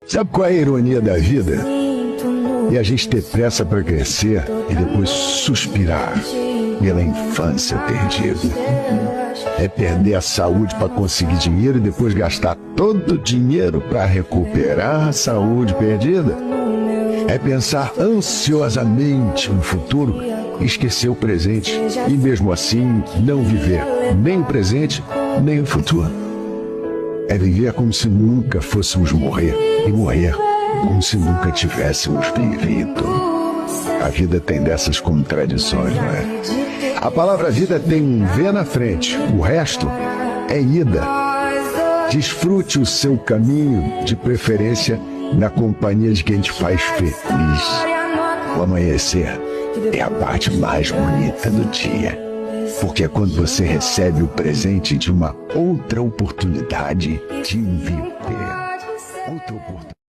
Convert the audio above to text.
Sabe qual é a ironia da vida? É a gente ter pressa para crescer e depois suspirar pela infância perdida. É perder a saúde para conseguir dinheiro e depois gastar todo o dinheiro para recuperar a saúde perdida. É pensar ansiosamente no futuro e esquecer o presente. E mesmo assim, não viver nem o presente, nem o futuro. É viver como se nunca fôssemos morrer e morrer como se nunca tivéssemos vivido. A vida tem dessas contradições, não é? A palavra vida tem um V na frente, o resto é ida. Desfrute o seu caminho, de preferência na companhia de quem te faz feliz. O amanhecer é a parte mais bonita do dia, porque é quando você recebe o presente de uma outra oportunidade de viver. Outra oportunidade.